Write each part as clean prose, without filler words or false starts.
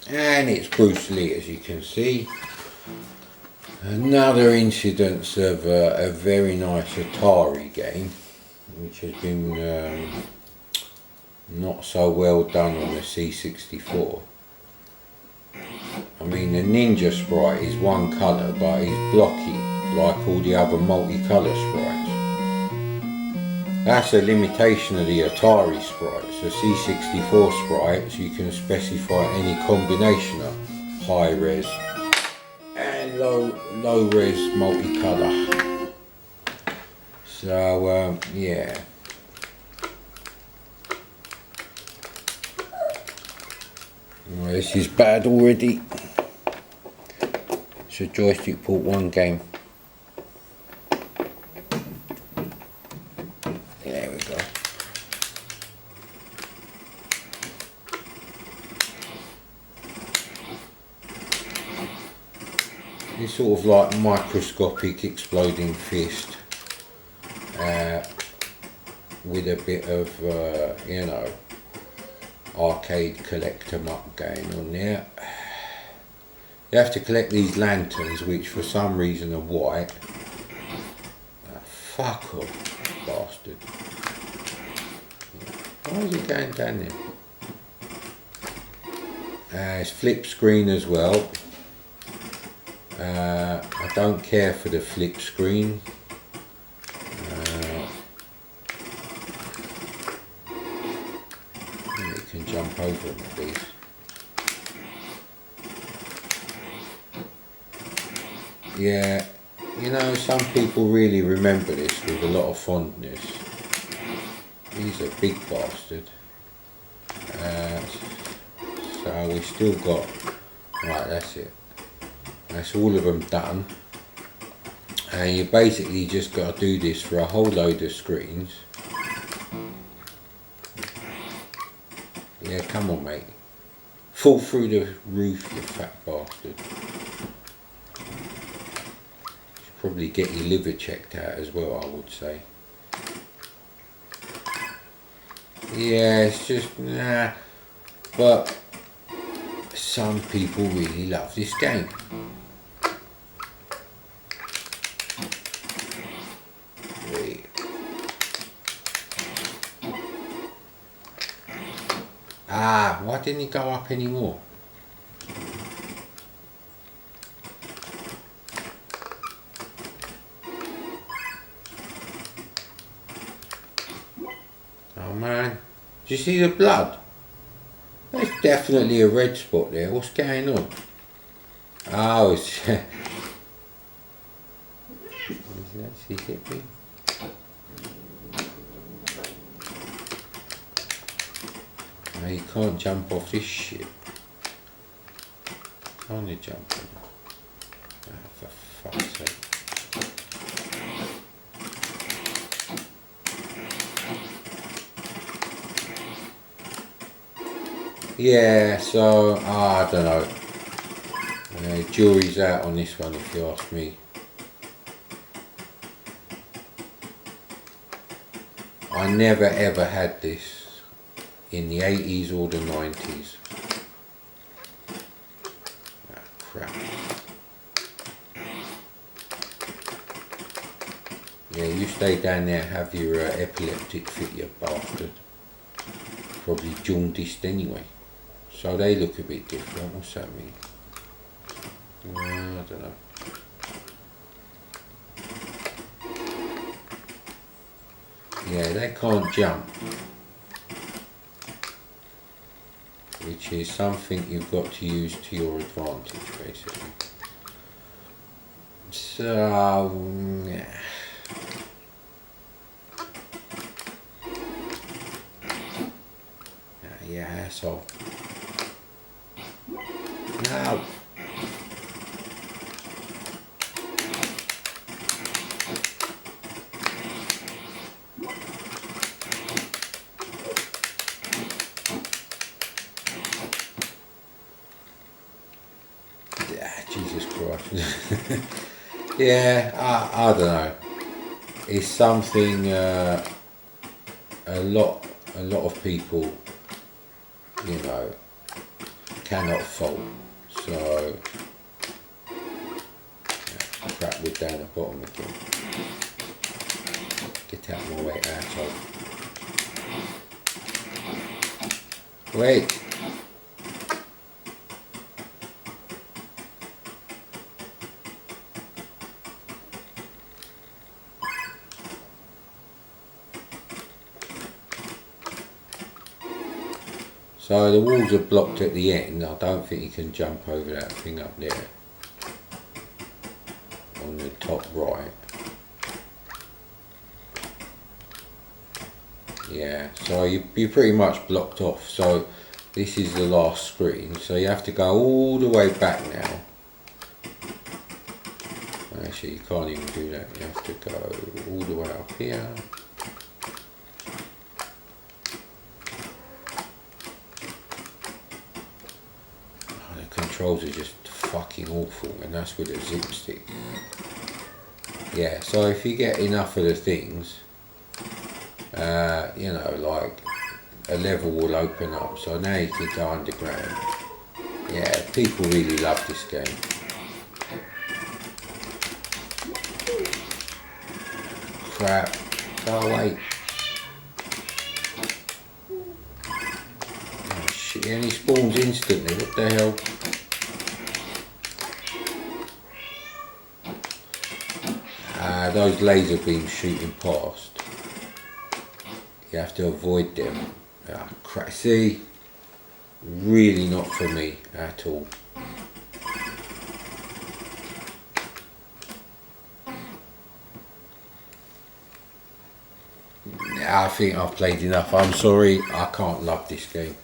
And it's Bruce Lee, as you can see. Another incidence of a very nice Atari game, which has been not so well done on the C64. I mean, the ninja sprite is one colour, but it's blocky like all the other multicolour sprites. That's a limitation of the Atari sprites. The C64 sprites, you can specify any combination of high res and low res multicolour. So yeah. Well, this is bad already. It's a joystick port 1 game. There we go. This sort of like microscopic exploding fist with a bit of you know, arcade collector muck going on there. You have to collect these lanterns, which for some reason are white. Fuck off, bastard. Why is it going down there? It's flip screen as well. I don't care for the flip screen. You can jump over them, please. Yeah, you know, some people really remember this with a lot of fondness. He's a big bastard. So we still got, right, that's it. That's all of them done. And you basically just got to do this for a whole load of screens. Yeah, come on, mate. Fall through the roof, you fat bastard. Probably get your liver checked out as well, I would say. Yeah, it's just nah. But some people really love this game. Ah, why didn't it go up anymore? Oh man, do you see the blood? There's definitely a red spot there. What's going on? Oh, it's does it actually hit me? No, you can't jump off this shit. Can't you jump on it? Oh, for fuck's sake. Yeah, so I don't know. Jury's out on this one, if you ask me. I never ever had this in the 80s or the 90s. Ah, crap. Yeah, you stay down there, have your epileptic fit, you bastard. Probably jaundiced anyway. So they look a bit different. What's that mean? I don't know. Yeah, they can't jump, which is something you've got to use to your advantage, basically. So, yeah. Yeah, asshole. No. Jesus Christ. Yeah, I don't know. It's something a lot of people, you know, cannot fault. So crap wood down the bottom again. Get out of my way, asshole. Wait. So the walls are blocked at the end. I don't think you can jump over that thing up there on the top right. Yeah, so you're pretty much blocked off. So this is the last screen, so you have to go all the way back now. Actually, you can't even do that. You have to go all the way up here. Controls are just fucking awful, and that's with a zip stick. Yeah, so if you get enough of the things, you know, like a level will open up. So now you can go underground. Yeah, people really love this game. Crap, go away. Oh shit, and he spawns instantly, what the hell? Those laser beams shooting past, you have to avoid them. Crap. See, really not for me at all. I think I've played enough. I'm sorry, I can't love this game.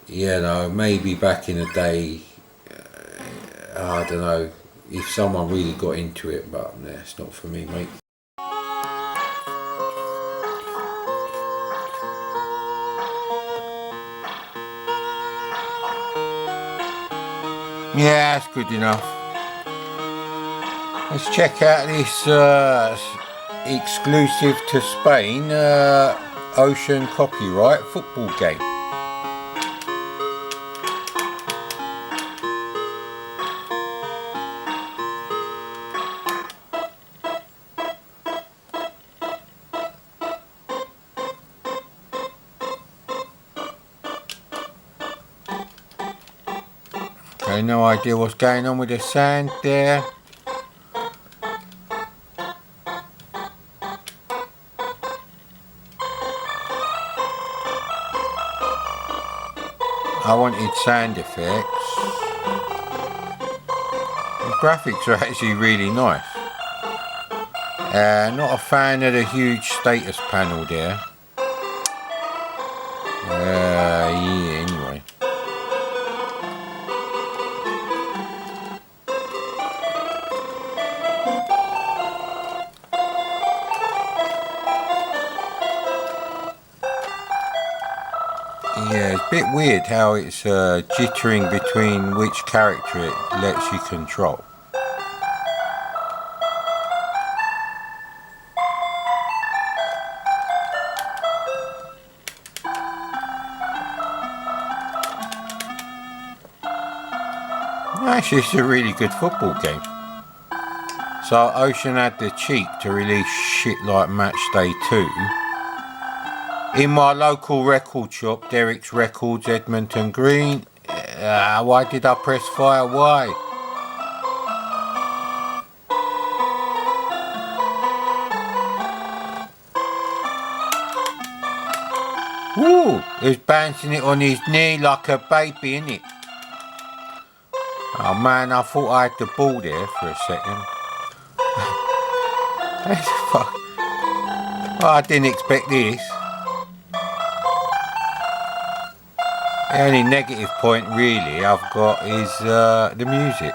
You know, maybe back in the day, I don't know, if someone really got into it, but nah, it's not for me, mate. Yeah, that's good enough. Let's check out this exclusive to Spain Ocean copyright football game. Okay, no idea what's going on with the sand there. I wanted sand effects. The graphics are actually really nice. Not a fan of the huge status panel there. Yeah, anyway. Yeah, it's a bit weird how it's jittering between which character it lets you control. Actually, it's a really good football game. So Ocean had the cheek to release shit like Match Day 2. In my local record shop, Derek's Records, Edmonton Green. Why did I press fire? Why? Woo! He's bouncing it on his knee like a baby, innit? Oh man, I thought I had the ball there for a second. Fuck. Well, I didn't expect this. The only negative point really I've got is the music.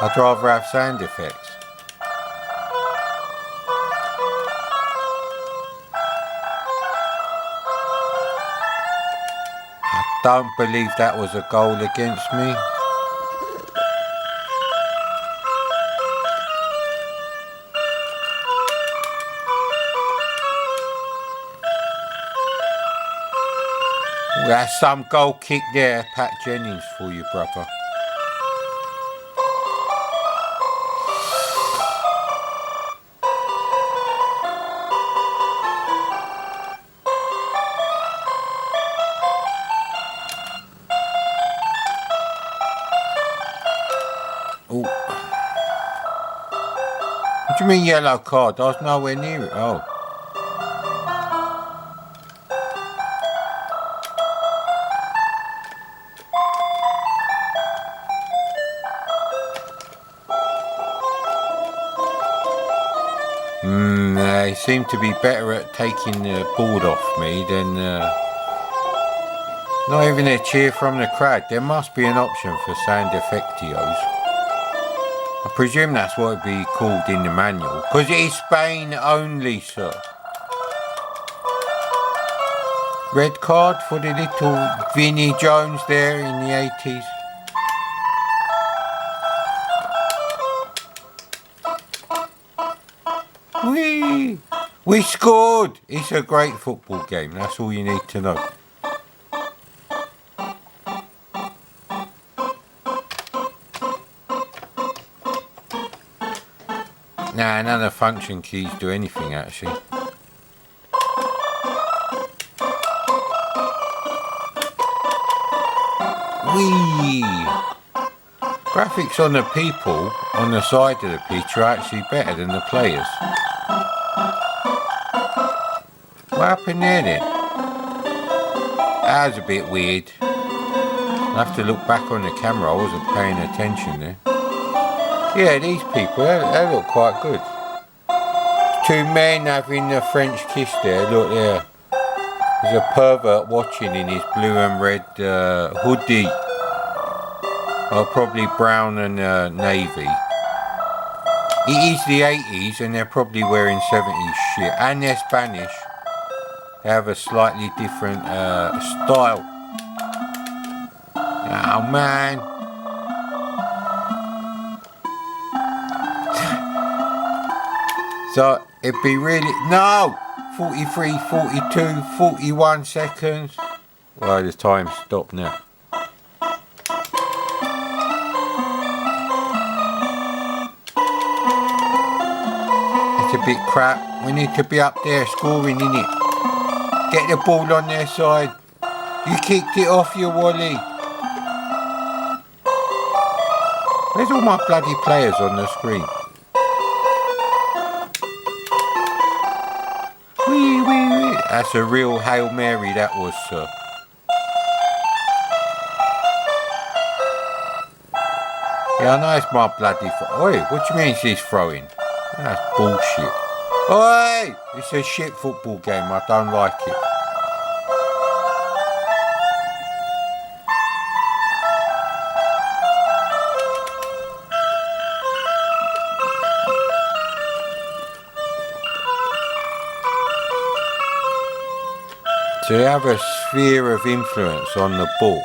I'd rather have sound effects. I don't believe that was a goal against me. that's some goal kick there, Pat Jennings for you, brother. Oh. What do you mean yellow card? I was nowhere near it. Oh. They seem to be better at taking the board off me than not even a cheer from the crowd. There must be an option for sound effectios. I presume that's what it'd be called in the manual, because it is Spain only, sir. Red card for the little Vinnie Jones there in the 80s. Whee! We scored! It's a great football game, that's all you need to know. Nah, none of the function keys do anything actually. Whee! Graphics on the people on the side of the pitch are actually better than the players. What happened there then? That was a bit weird. I have to look back on the camera, I wasn't paying attention there. Yeah, these people, they look quite good. Two men having a French kiss there, look there. There's a pervert watching in his blue and red hoodie. Or probably brown and navy. It is the 80s and they're probably wearing 70s shit. And they're Spanish. They have a slightly different style. Oh man. So it'd be really, no! 43, 42, 41 seconds. Well, the time stopped now. It's a bit crap. We need to be up there scoring, innit? Get the ball on their side. You kicked it off, you Wally. Where's all my bloody players on the screen? Wee, wee, wee. That's a real Hail Mary, that was, sir. Yeah, I know it's my bloody... Oi, what do you mean she's throwing? That's bullshit. Oi! It's a shit football game, I don't like it. So you have a sphere of influence on the ball.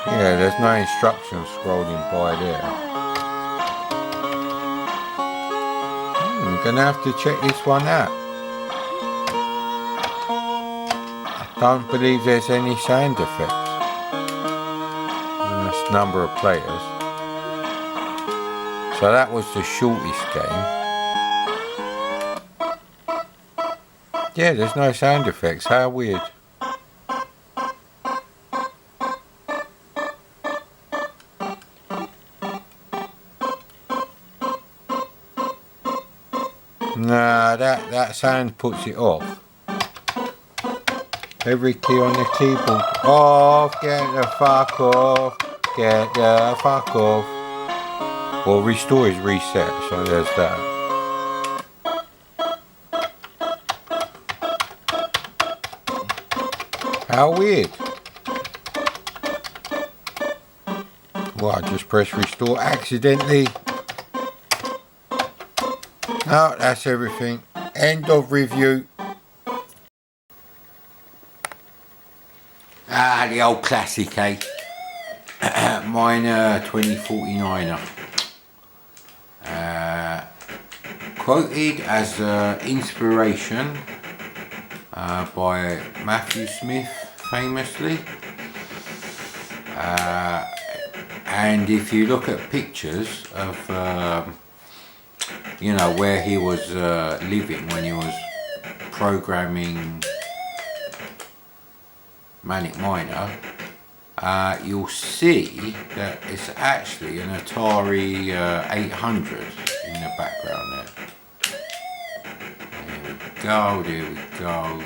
Yeah, there's no instructions scrolling by there. I'm gonna have to check this one out. Don't believe there's any sound effects. And that's number of players. So that was the shortest game. Yeah, there's no sound effects. How weird. Nah, that sound puts it off. Every key on the keyboard off, get the fuck off, get the fuck off. Well, restore is reset, so there's that. How weird. Well, I just pressed restore accidentally. No, that's everything. End of review. The old classic, eh? Mine 2049er. Quoted as inspiration by Matthew Smith, famously. And if you look at pictures of, you know, where he was living when he was programming Manic Miner, you'll see that it's actually an Atari 800 in the background there. There we go.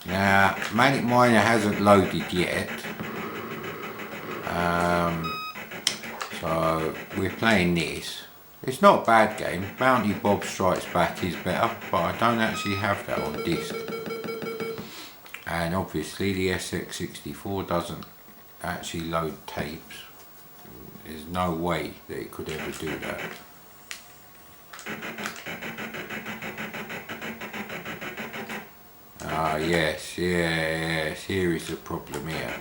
Now, Manic Miner hasn't loaded yet, so we're playing this. It's not a bad game. Bounty Bob Strikes Back is better, but I don't actually have that on disc. And obviously the SX64 doesn't actually load tapes. There's no way that it could ever do that. Ah, yes, here is the problem here.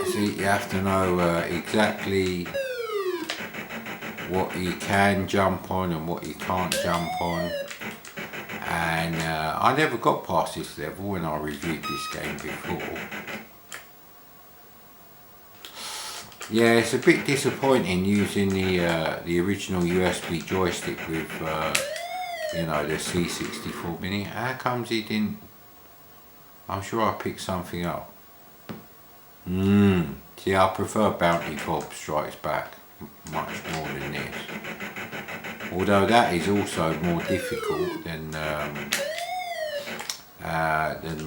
See, you have to know exactly what you can jump on and what you can't jump on. And I never got past this level when I reviewed this game before. Yeah, it's a bit disappointing using the original USB joystick with you know, the C64 Mini. How comes he didn't? I'm sure I picked something up. See, I prefer Bounty Bob Strikes Back much more than this. Although that is also more difficult than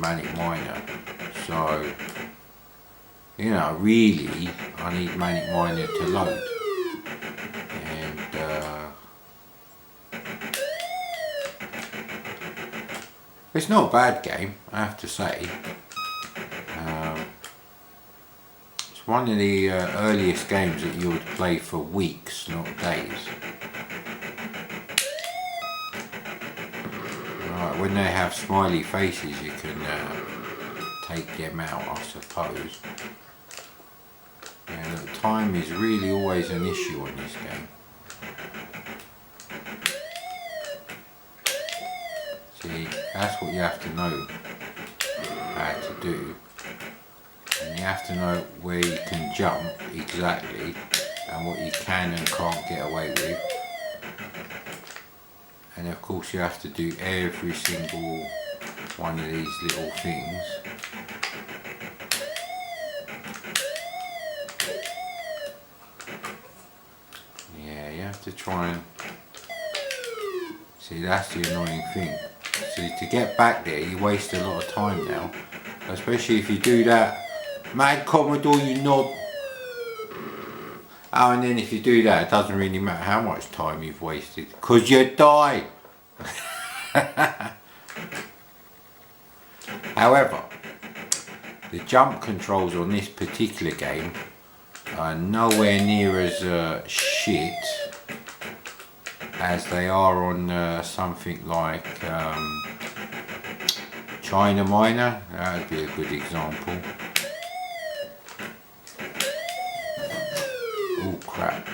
Manic Miner. So, you know, really, I need Manic Miner to load. And it's not a bad game, I have to say. It's one of the earliest games that you would play for weeks, not days. Right, when they have smiley faces, you can take them out, I suppose. Yeah, the time is really always an issue on this game. See, that's what you have to know how to do. And you have to know where you can jump exactly and what you can and can't get away with. And of course you have to do every single one of these little things. Yeah, you have to try and... See, that's the annoying thing. So to get back there you waste a lot of time now. Especially if you do that Madcommodore, you knob. Oh, and then if you do that, it doesn't really matter how much time you've wasted, because you die. However, the jump controls on this particular game are nowhere near as shit as they are on something like China Miner. That would be a good example. Oh crap,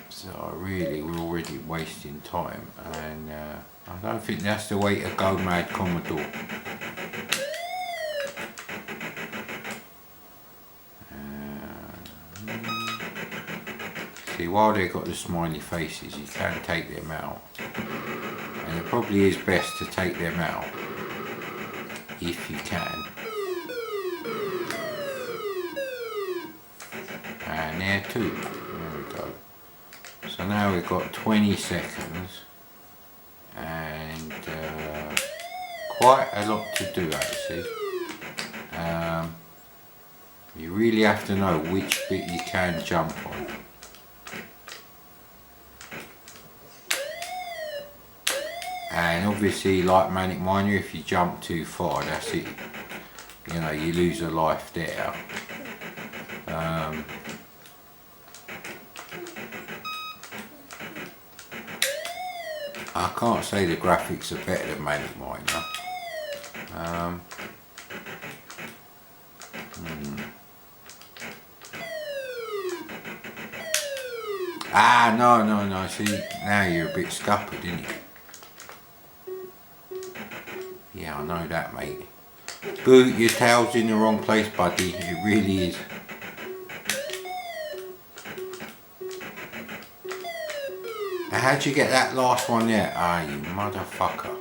so really we're already wasting time, and I don't think that's the way to go, Madcommodore. See, while they've got the smiley faces, you can take them out, and it probably is best to take them out if you can. And there too. There we go. So now we've got 20 seconds and quite a lot to do actually. You really have to know which bit you can jump on. And obviously, like Manic Miner, if you jump too far, that's it. You know, you lose a life there. I can't say the graphics are better than Manic Miner. Ah, no, see, now you're a bit scuppered, didn't you? Yeah, I know that, mate. Boot, your tail's in the wrong place, buddy, it really is. Now, how'd you get that last one there? Ah, you motherfucker.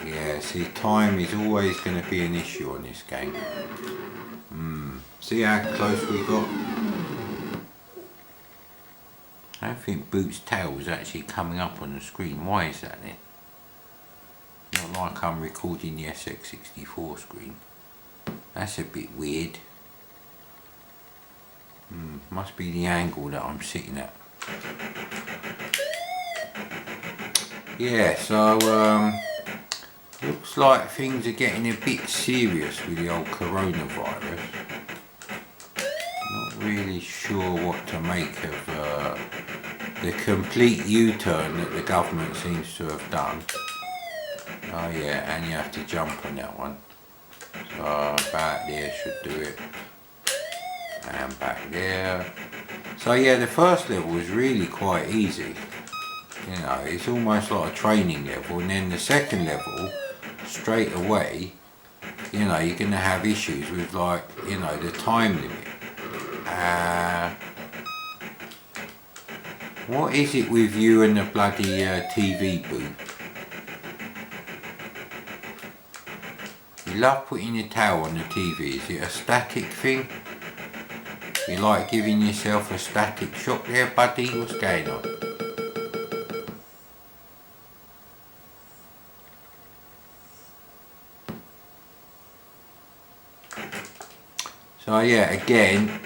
Yeah, see, time is always going to be an issue on this game. See how close we got? I don't think Boot's tail is actually coming up on the screen. Why is that then? Not like I'm recording the SX64 screen. That's a bit weird. Must be the angle that I'm sitting at. Yeah, so looks like things are getting a bit serious with the old coronavirus. Not really sure what to make of the complete U-turn that the government seems to have done. Oh yeah, and you have to jump on that one. So about there should do it. And back there. So yeah, the first level was really quite easy. You know, it's almost like a training level, and then the second level, straight away, you know, you're going to have issues with, like, you know, the time limit. What is it with you and the bloody TV Boot? You love putting your tail on the TV. Is it a static thing? You like giving yourself a static shock there, buddy? What's going on? So yeah, again,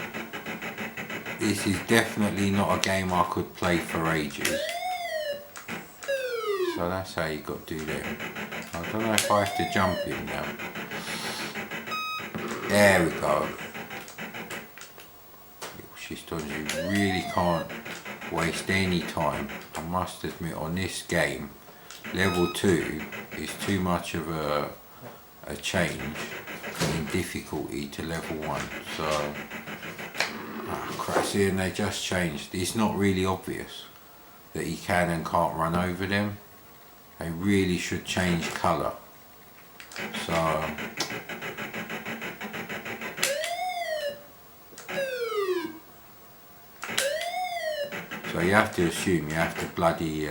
this is definitely not a game I could play for ages. So that's how you got to do that. I don't know if I have to jump in now. There we go. You really can't waste any time. I must admit, on this game, level 2 is too much of a change in difficulty to level 1. So, crap, see, and they just changed. It's not really obvious that you can and can't run over them. They really should change colour. So you have to assume you have to bloody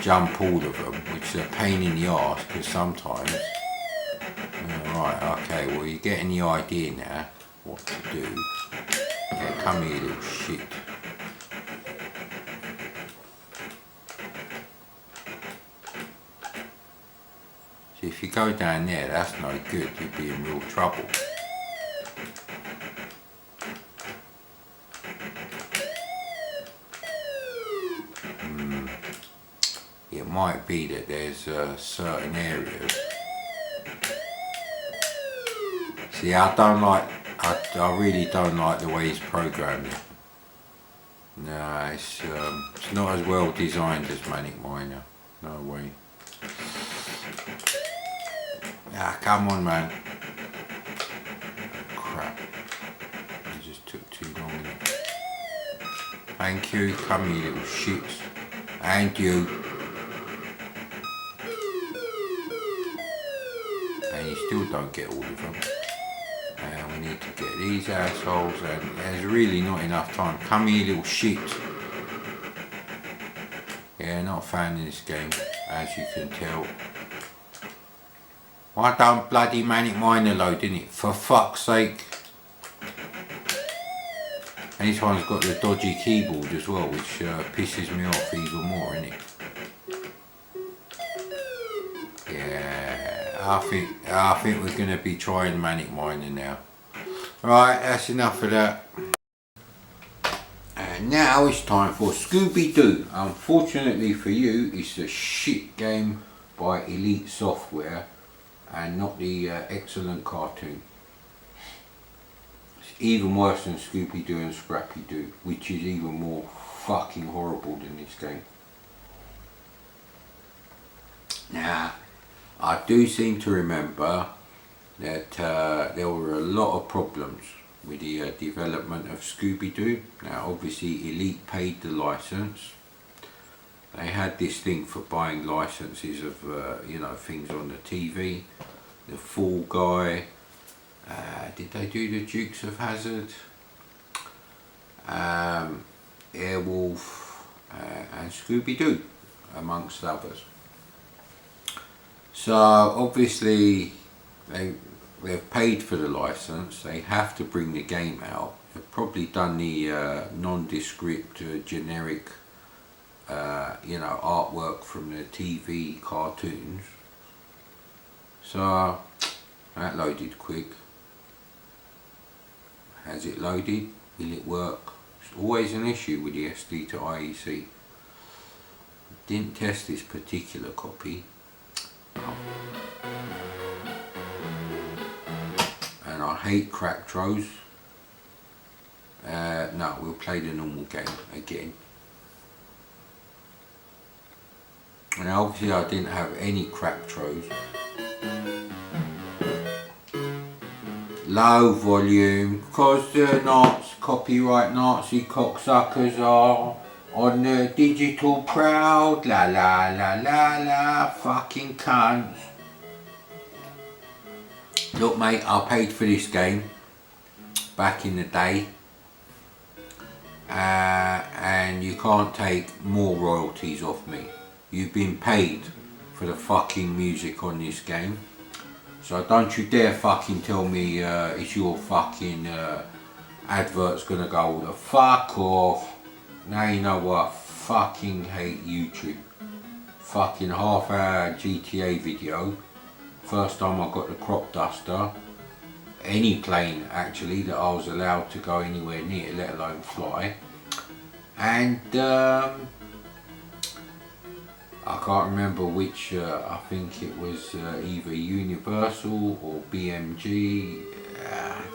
jump all of them, which is a pain in the arse, because sometimes... right, okay, well you're getting the idea now what to do. Yeah, come here, little shit. See, if you go down there, that's no good, you'll be in real trouble. It might be that there's certain areas. See, I really don't like the way it's programmed. No, it's not as well designed as Manic Miner. No way. Ah, come on, man. Crap. It just took too long. Thank you. Come here, little shits. And you. And you still don't get all of them. And we need to get these assholes, and there's really not enough time. Come here, little shit. Yeah, not a fan of this game, as you can tell. Why don't bloody Manic Miner load, innit? For fuck's sake. And this one's got the dodgy keyboard as well, which pisses me off even more, innit? Yeah, I think we're going to be trying Manic Miner now. Right, that's enough of that. And now it's time for Scooby Doo. Unfortunately for you, it's a shit game by Elite Software. and not the excellent cartoon. It's even worse than Scooby Doo and Scrappy Doo, which is even more fucking horrible than this game. Now, I do seem to remember that there were a lot of problems with the development of Scooby Doo. Now, obviously, Elite paid the license. They had this thing for buying licenses of, you know, things on the TV. The Fall Guy. Did they do the Dukes of Hazzard? Airwolf and Scooby Doo, amongst others. So obviously they've paid for the license. They have to bring the game out. They've probably done the nondescript, generic, you know, artwork from the TV cartoons. So that loaded quick. Has it loaded? Will it work? It's always an issue with the SD to IEC. Didn't test this particular copy. And I hate crack throws. No, we'll play the normal game again. And obviously I didn't have any crack throws. Low volume, because the copyright Nazi cocksuckers are on the digital proud, la la la la la, fucking cunts. Look mate, I paid for this game back in the day, and you can't take more royalties off me. You've been paid for the fucking music on this game, so don't you dare fucking tell me it's your fucking advert's gonna go the fuck off. Now you know what, I fucking hate YouTube. Fucking half-hour GTA video. First time I got the crop duster. Any plane actually that I was allowed to go anywhere near, let alone fly. And I can't remember which, I think it was either Universal or BMG.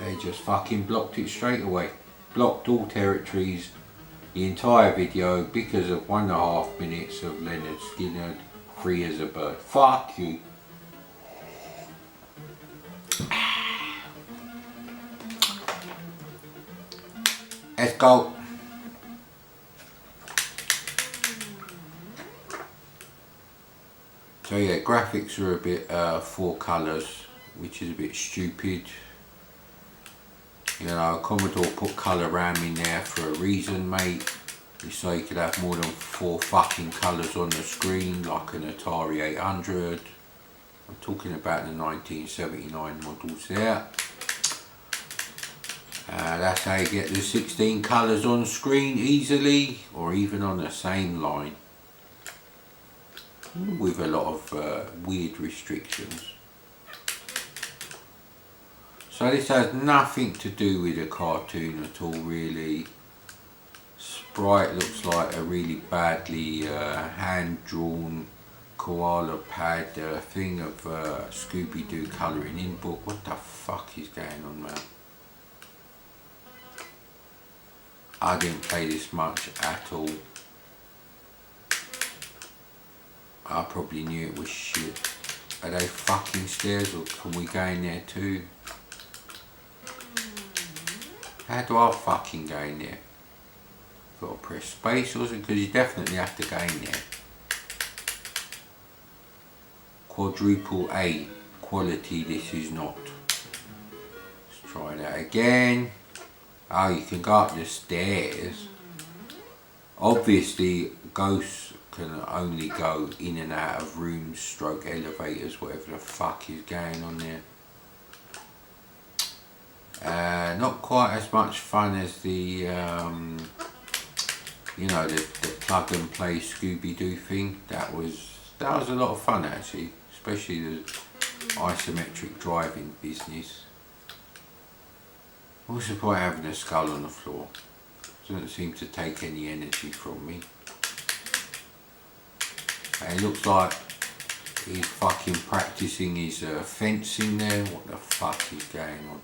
They just fucking blocked it straight away. Blocked all territories. The entire video because of 1.5 minutes of Leonard Skinner free as a bird. Fuck you. Let's go. So yeah, graphics are a bit 4 colours, which is a bit stupid. You know, Commodore put colour RAM in there for a reason, mate. So you could have more than 4 fucking colours on the screen, like an Atari 800. I'm talking about the 1979 models there. That's how you get the 16 colours on screen easily, or even on the same line, with a lot of weird restrictions. So this has nothing to do with a cartoon at all, really. Sprite looks like a really badly hand-drawn koala pad thing of Scooby Doo colouring in book. What the fuck is going on, man? I didn't play this much at all. I probably knew it was shit. Are they fucking stairs, or can we go in there too? How do I fucking go in there? Got to press space or something, because you definitely have to go in there. Quadruple A quality this is not. Let's try that again. Oh, you can go up the stairs. Obviously ghosts can only go in and out of rooms, stroke elevators, whatever the fuck is going on there. Not quite as much fun as the, you know, the plug and play Scooby Doo thing. That was a lot of fun actually, especially the isometric driving business. What's the point of having a skull on the floor? Doesn't seem to take any energy from me. And it looks like He's fucking practicing his fencing there. What the fuck is going on?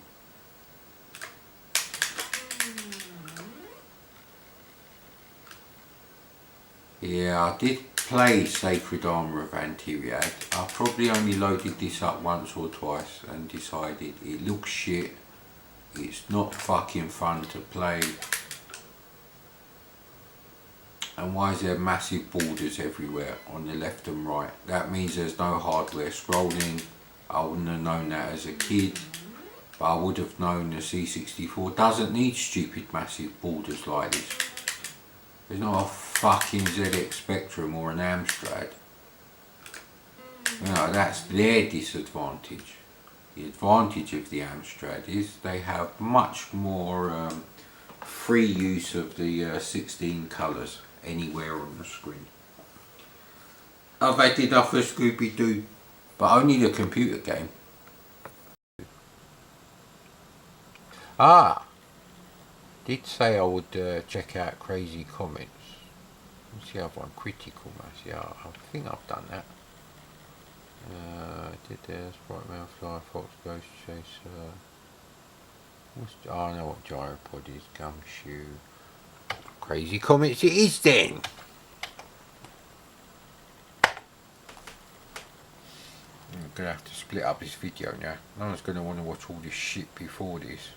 Yeah, I did play Sacred Armour of Anti-Riad. I probably only loaded this up once or twice and decided it looks shit. It's not fucking fun to play. And why is there massive borders everywhere on the left and right? That means there's no hardware scrolling. I wouldn't have known that as a kid, but I would have known the C64 doesn't need stupid massive borders like this. There's not a fucking ZX Spectrum or an Amstrad. You know, that's their disadvantage. The advantage of the Amstrad is they have much more free use of the 16 colours anywhere on the screen. I've added up for Scooby Doo, but only the computer game. Did say I would check out Crazy Comets. What's the other one? Critical Mass. Yeah, I think I've done that. Did there Sprite Mail Fly Fox Ghost Chaser. I know what Gyropod is. Gumshoe. Crazy Comets it is then. I'm gonna have to split up this video now. No one's gonna want to watch all this shit before this.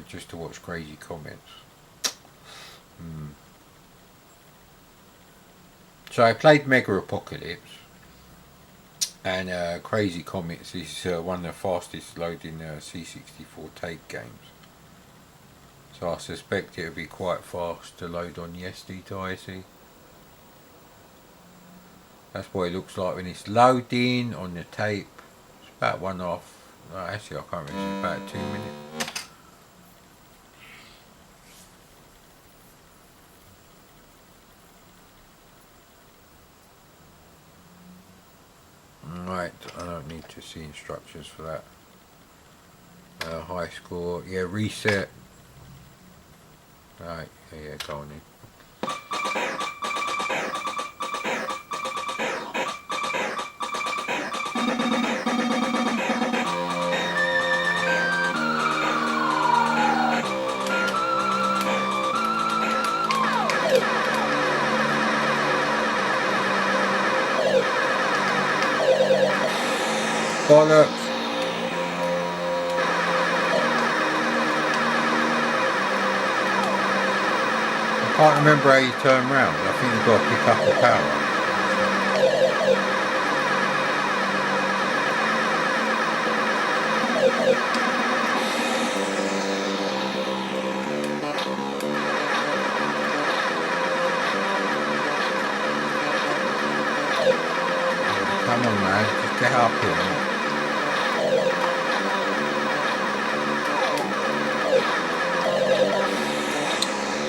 Just to watch Crazy Comets. So I played Mega Apocalypse, and Crazy Comets is one of the fastest loading C64 tape games. So I suspect it'll be quite fast to load on the SD to IC. That's what it looks like when it's loading on the tape. It's about 1.5. No, actually I can't remember. It's about 2 minutes. Right, I don't need to see instructions for that. High score, yeah, reset. Right, yeah, go on in. Bollocks. I can't remember how you turn round. I think you've got to pick up the power. Come on man, just get up here.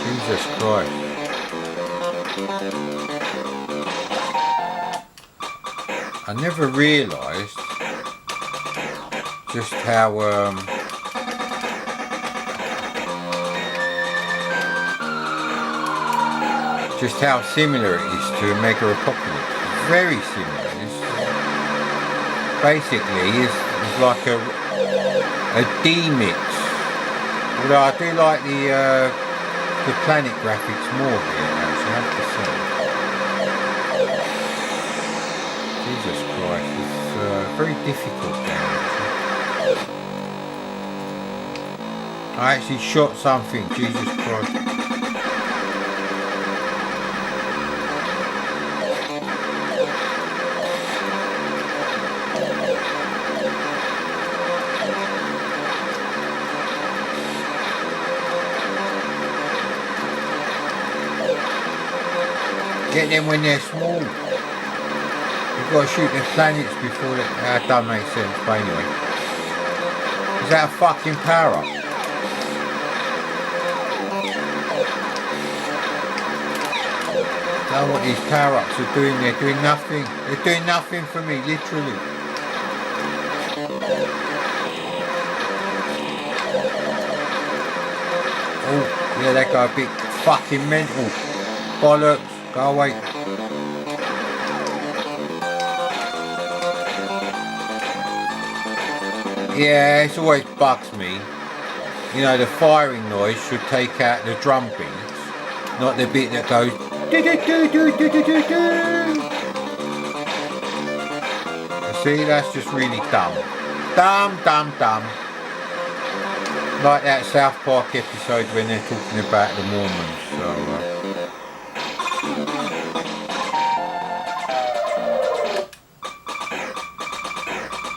Jesus Christ. I never realised just how similar it is to a Mega Apocalypse. Very similar. Basically it's like a D-mix. Although I do like the planet graphics more here, actually, I have to say. Jesus Christ, it's very difficult game. I actually shot something, Jesus Christ. Get them when they're small. You've got to shoot the planets before they... That doesn't make sense, but anyway. Is that a fucking power up? I don't know what these power ups are doing. They're doing nothing. They're doing nothing for me, literally. Oh, yeah, that guy a bit fucking mental. Bollocks. Go away. Yeah, it always bugs me. You know, the firing noise should take out the drum beats, not the bit that goes do do do do do do do do. See, that's just really dumb. Dumb. Like that South Park episode when they're talking about the Mormons. So,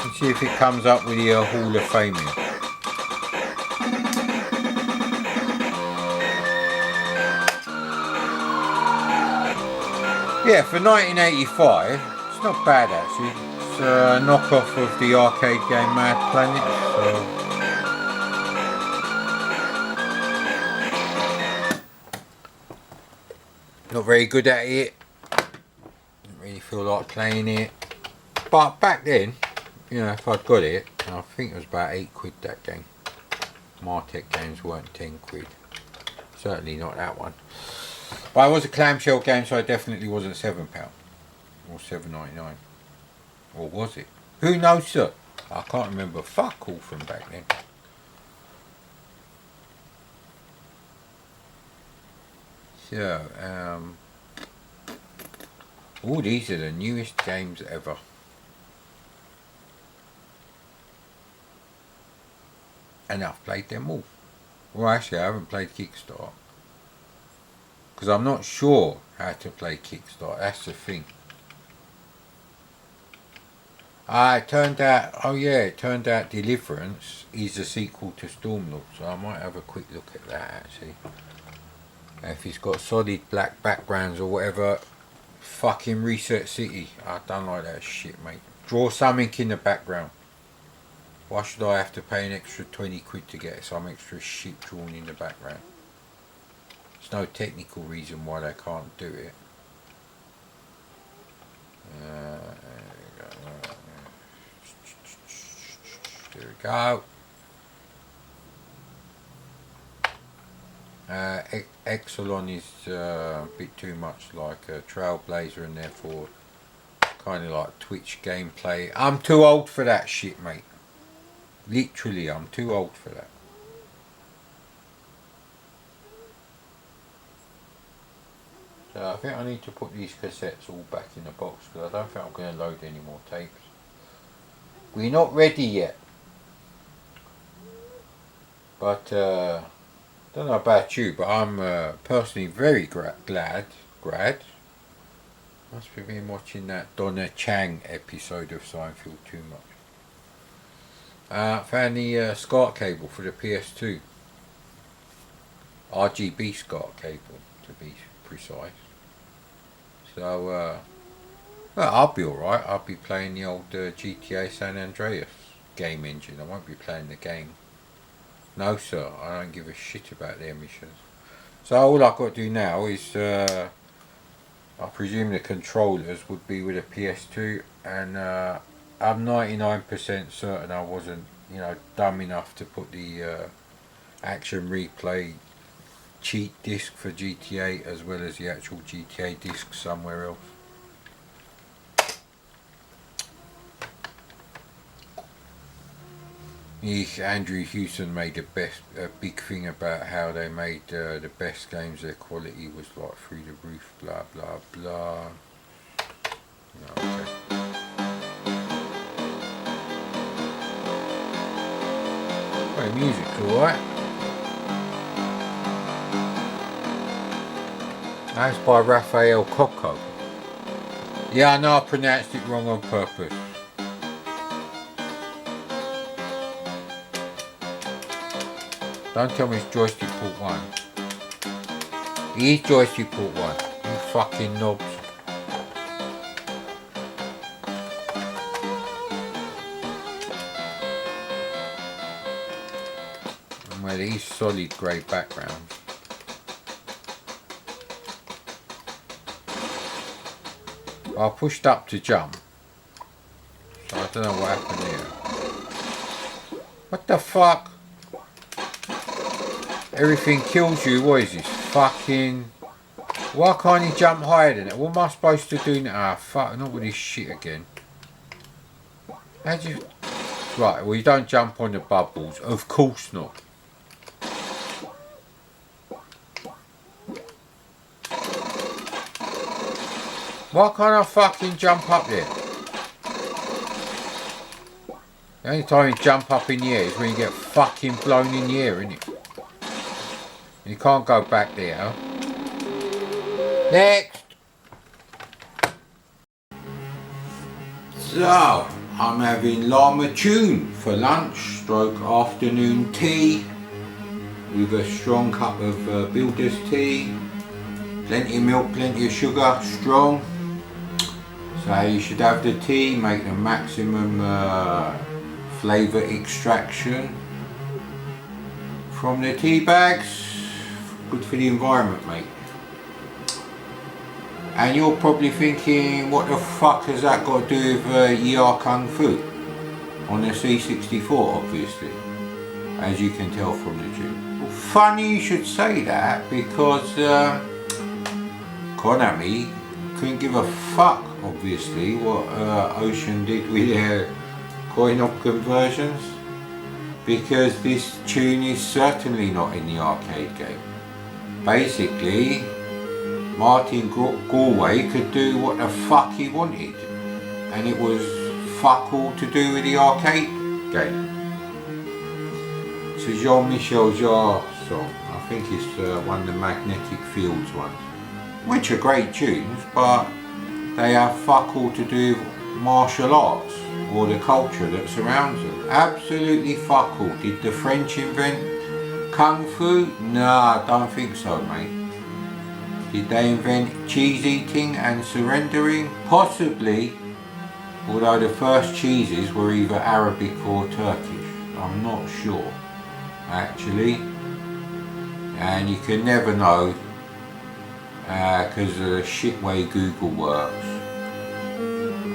let's see if it comes up with the Hall of Fame here. Yeah, for 1985, it's not bad actually. It's a knockoff of the arcade game Mad Planet. So. Not very good at it. Didn't really feel like playing it. But back then, you know, if I'd got it, I think it was about 8 quid that game. Martech games weren't 10 quid. Certainly not that one. But it was a clamshell game, so it definitely wasn't £7 or £7.99. Or was it? Who knows, sir? I can't remember fuck all from back then. So, oh, these are the newest games ever. And I've played them all. Well, actually, I haven't played Kickstart. Because I'm not sure how to play Kickstart. That's the thing. It turned out, it turned out Deliverance is a sequel to Stormlord. So I might have a quick look at that, actually. If it's got solid black backgrounds or whatever, fucking Research City. I don't like that shit, mate. Draw something in the background. Why should I have to pay an extra 20 quid to get some extra shit drawn in the background? There's no technical reason why they can't do it. There we go. Exelon is a bit too much like a Trailblazer and therefore kind of like Twitch gameplay. I'm too old for that shit, mate. Literally, I'm too old for that. So I think I need to put these cassettes all back in the box because I don't think I'm going to load any more tapes. We're not ready yet. But don't know about you, but I'm personally very glad. Must have been watching that Donna Chang episode of Seinfeld too much. Found the SCART cable for the PS2. RGB SCART cable, to be precise. So, well, I'll be alright. I'll be playing the old GTA San Andreas game engine. I won't be playing the game. No, sir, I don't give a shit about their missions. So all I've got to do now is, I presume the controllers would be with a PS2, and I'm 99% certain I wasn't, dumb enough to put the action replay cheat disc for GTA as well as the actual GTA disc somewhere else. Andrew Hewson made a big thing about how they made the best games. Their quality was like through the roof. Blah blah blah. Okay. Well, the music's alright. That's by Raphael Coco. Yeah, I know I pronounced it wrong on purpose. Don't tell me it's joystick port 1. It is joystick port 1. You fucking knobs. Well, these solid grey backgrounds. I pushed up to jump. So I don't know what happened here. What the fuck? Everything kills you. What is this? Fucking... Why can't he jump higher than it? What am I supposed to do now? Ah, fuck. Not with this shit again. How'd you... Right, well you don't jump on the bubbles, of course not. Why can't I fucking jump up there? The only time you jump up in the air is when you get fucking blown in the air, innit? You can't go back there, huh? Next! So, I'm having llama tune for lunch, stroke afternoon tea, with a strong cup of builder's tea, plenty of milk, plenty of sugar, strong. So you should have the tea, make the maximum flavour extraction from the tea bags. Good for the environment, mate. And you're probably thinking, what the fuck has that got to do with Yie Ar Kung Fu? On the C64, obviously, as you can tell from the tune. Well, funny you should say that, because Konami couldn't give a fuck, obviously, what Ocean did with their coin-op conversions, because this tune is certainly not in the arcade game. Basically, Martin Galway could do what the fuck he wanted, and it was fuck all to do with the arcade game. It's a Jean-Michel Jarre song. I think it's one of the Magnetic Fields ones, which are great tunes, but they have fuck all to do with martial arts or the culture that surrounds them. Absolutely fuck all. Did the French invent Kung Fu? Nah, I don't think so, mate. Did they invent cheese eating and surrendering? Possibly, although the first cheeses were either Arabic or Turkish. I'm not sure, actually. And you can never know, because of the shit way Google works.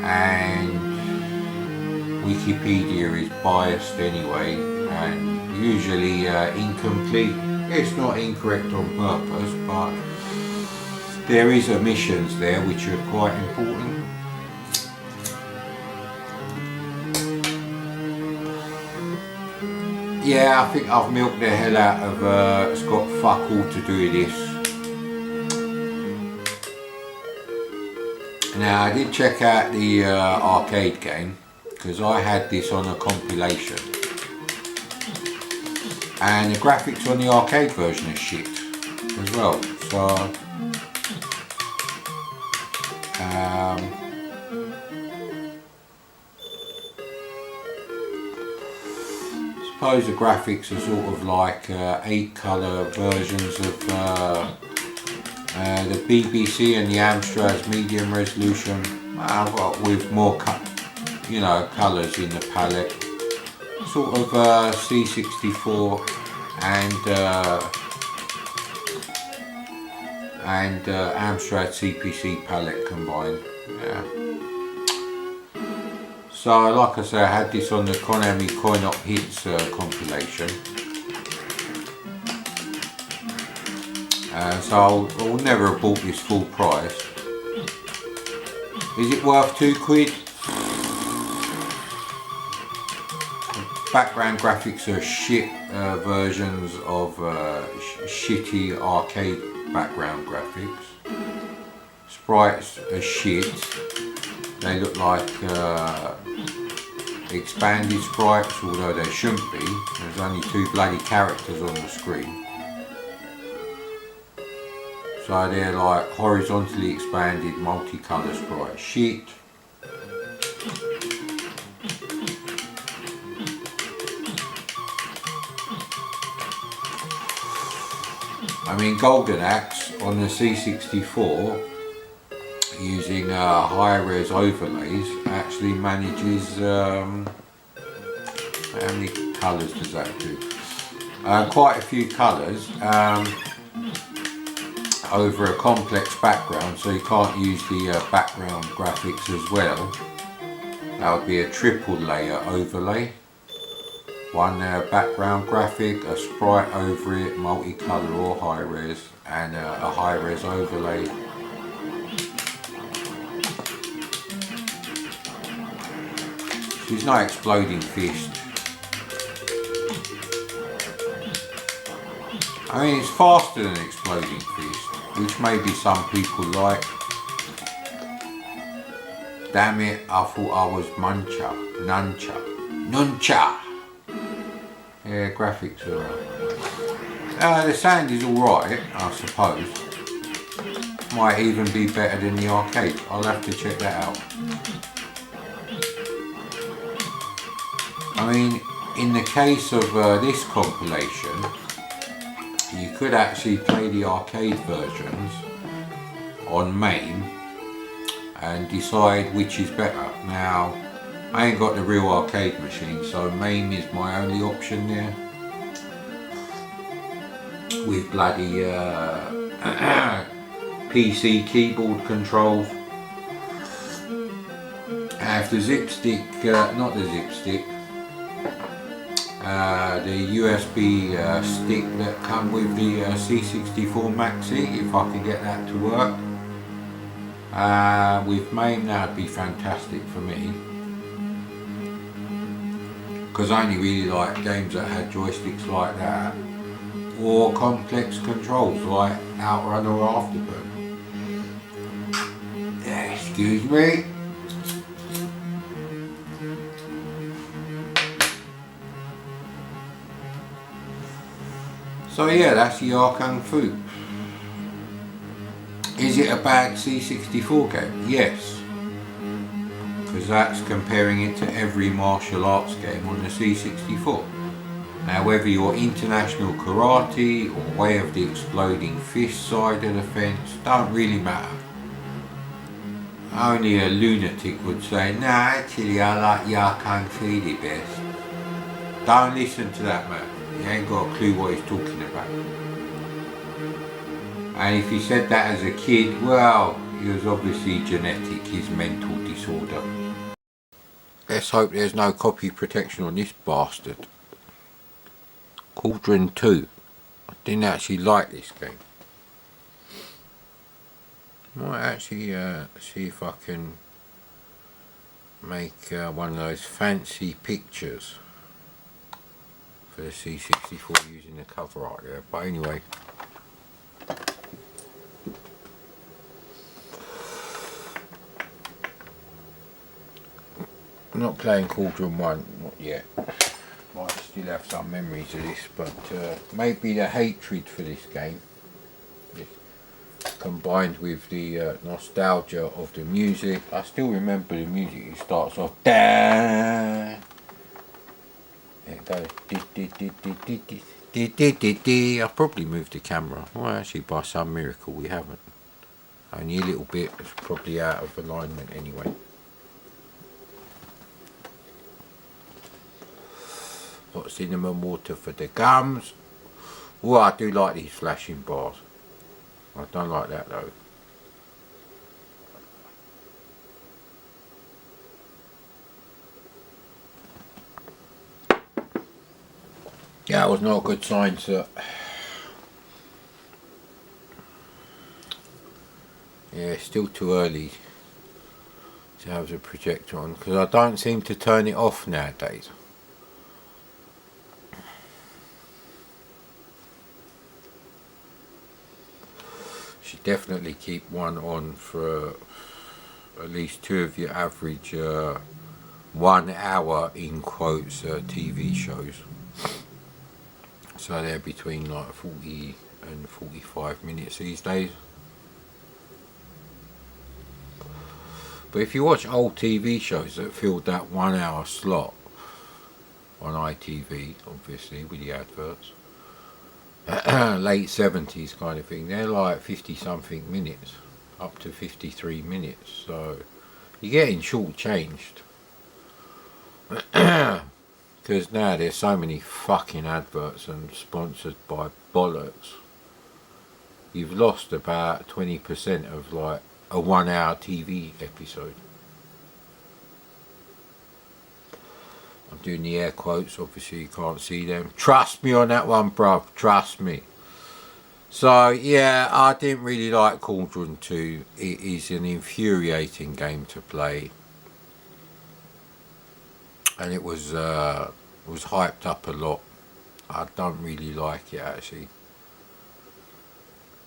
And Wikipedia is biased anyway, and usually incomplete. It's not incorrect on purpose, but there is omissions there which are quite important. Yeah, I think I've milked the hell out of it's got fuck all to do with this. Now I did check out the arcade game, because I had this on a compilation, and the graphics on the arcade version are shit as well. So I suppose the graphics are sort of like 8 colour versions of the BBC and the Amstrad's medium resolution, with more colours in the palette, sort of C64 and Amstrad CPC palette combined. Yeah. So like I say, I had this on the Konami Coin-Op Hits compilation. So I'll never have bought this full price. Is it worth £2? Background graphics are shit versions of shitty arcade background graphics. Sprites are shit. They look like expanded sprites, although they shouldn't be. There's only 2 bloody characters on the screen. So they're like horizontally expanded multicolour sprites. Shit. I mean, Golden Axe on the C64, using high-res overlays, actually manages, how many colours does that do? Quite a few colours. Over a complex background, so you can't use the background graphics as well. That would be a triple layer overlay. One background graphic, a sprite over it, multicolour or high res, and a high res overlay. There's no exploding fist. I mean, it's faster than exploding fist, which maybe some people like. Damn it, I thought I was Nuncha. Yeah, graphics are alright. The sound is alright, I suppose. Might even be better than the arcade. I'll have to check that out. I mean, in the case of this compilation, you could actually play the arcade versions on MAME and decide which is better. Now, I ain't got the real arcade machine, so MAME is my only option there. With bloody PC keyboard controls. I have the zip stick, not the zip stick, the USB stick that come with the C64 Maxi, if I can get that to work. With MAME, that would be fantastic for me, because I only really like games that had joysticks like that, or complex controls like Outrun or Afterburn. Excuse me. So yeah, that's Yie Ar Kung Fu. Is it a bad C64 game? Yes. Because that's comparing it to every martial arts game on the C64. Now whether you're international karate or way of the exploding fist side of the fence, don't really matter. Only a lunatic would say, nah, actually I like Yie Ar Kung Fu the best. Don't listen to that man. He ain't got a clue what he's talking about. And if he said that as a kid, well, it was obviously genetic, his mental disorder. Let's hope there's no copy protection on this bastard. Cauldron II. I didn't actually like this game. Might actually see if I can make one of those fancy pictures for the C64 using the cover art there. But anyway. I'm not playing Cauldron 1, not yet. Might still have some memories of this, but maybe the hatred for this game, combined with the nostalgia of the music. I still remember the music. It starts off, da. It goes, I probably moved the camera. Well, actually, by some miracle, we haven't. Only a little bit. It's probably out of alignment anyway. Got cinnamon water for the gums. Oh, I do like these flashing bars. I don't like that though. Yeah, it was not a good sign, sir. Yeah, it's still too early to have the projector on, because I don't seem to turn it off nowadays. Should definitely keep one on for at least two of your average 1 hour in quotes TV shows. So they're between like 40 and 45 minutes these days. But if you watch old TV shows that filled that 1 hour slot on ITV, obviously with the adverts, late 70s kind of thing, they're like 50 something minutes, up to 53 minutes, so you're getting shortchanged. Because now there's so many fucking adverts and sponsored by bollocks, you've lost about 20% of like a 1 hour TV episode. I'm doing the air quotes, obviously you can't see them. Trust me on that one, bruv, trust me. So yeah, I didn't really like Cauldron 2. It is an infuriating game to play. and it was hyped up a lot. I don't really like it actually.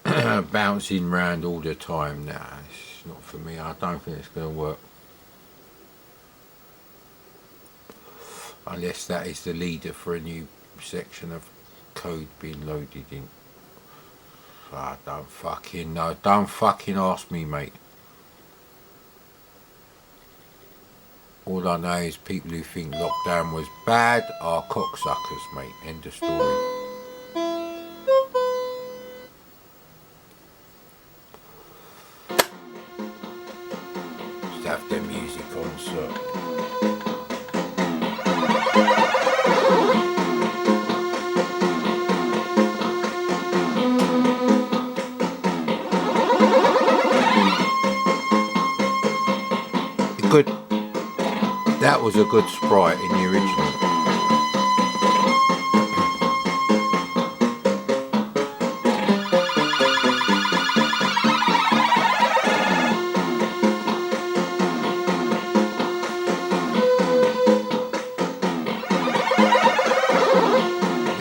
Bouncing round all the time, nah, it's not for me. I don't think it's going to work. Unless that is the leader for a new section of code being loaded in. I don't fucking know. Don't fucking ask me, mate. All I know is people who think lockdown was bad are cocksuckers, mate. End of story. Just have their music on, sir. Good. That was a good sprite in the original.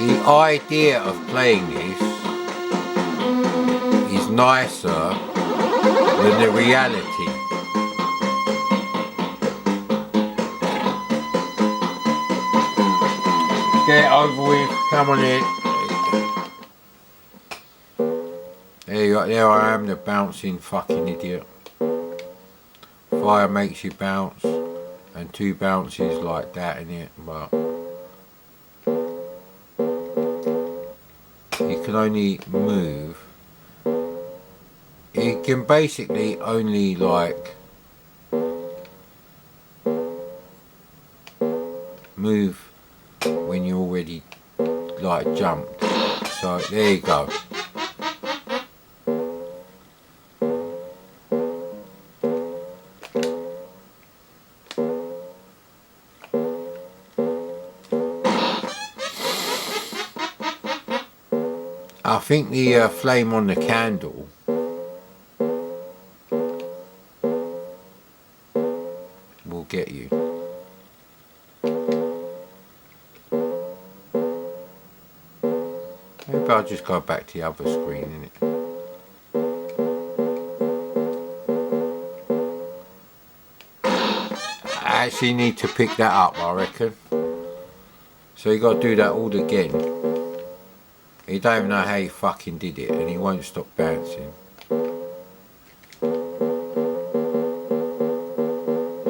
The idea of playing this is nicer than the reality. Get it over with, come on in. There I am, the bouncing fucking idiot. Fire makes you bounce, and 2 bounces like that in it, but you can only move. You can basically only like move when you already like jumped. So there you go. I think the flame on the candle will get you. Maybe I'll just go back to the other screen, innit? I actually need to pick that up, I reckon. So you got to do that all again. You don't even know how he fucking did it, and he won't stop bouncing.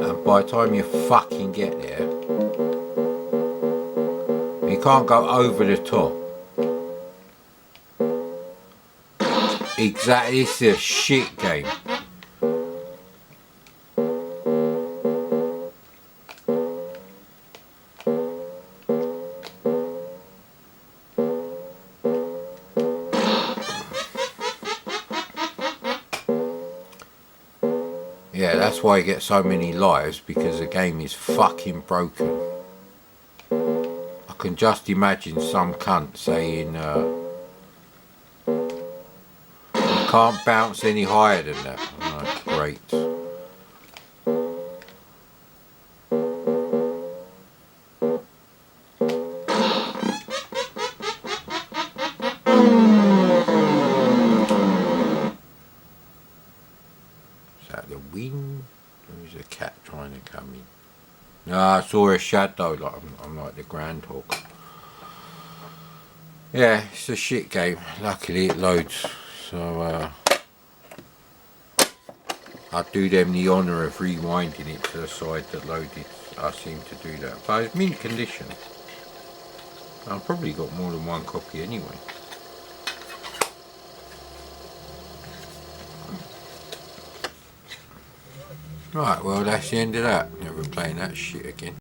And by the time you fucking get there, you can't go over the top. Exactly, this is a shit game. Yeah, that's why you get so many lives, because the game is fucking broken. I can just imagine some cunt saying, you can't bounce any higher than that. I'm like, great. Is that the wind? Or is a cat trying to come in? No, I saw a shadow, like I'm like the groundhog. Yeah, it's a shit game. Luckily it loads. So I do them the honour of rewinding it to the side that loaded. I seem to do that. But it's mint condition. I've probably got more than one copy anyway. Right, well that's the end of that. Never playing that shit again.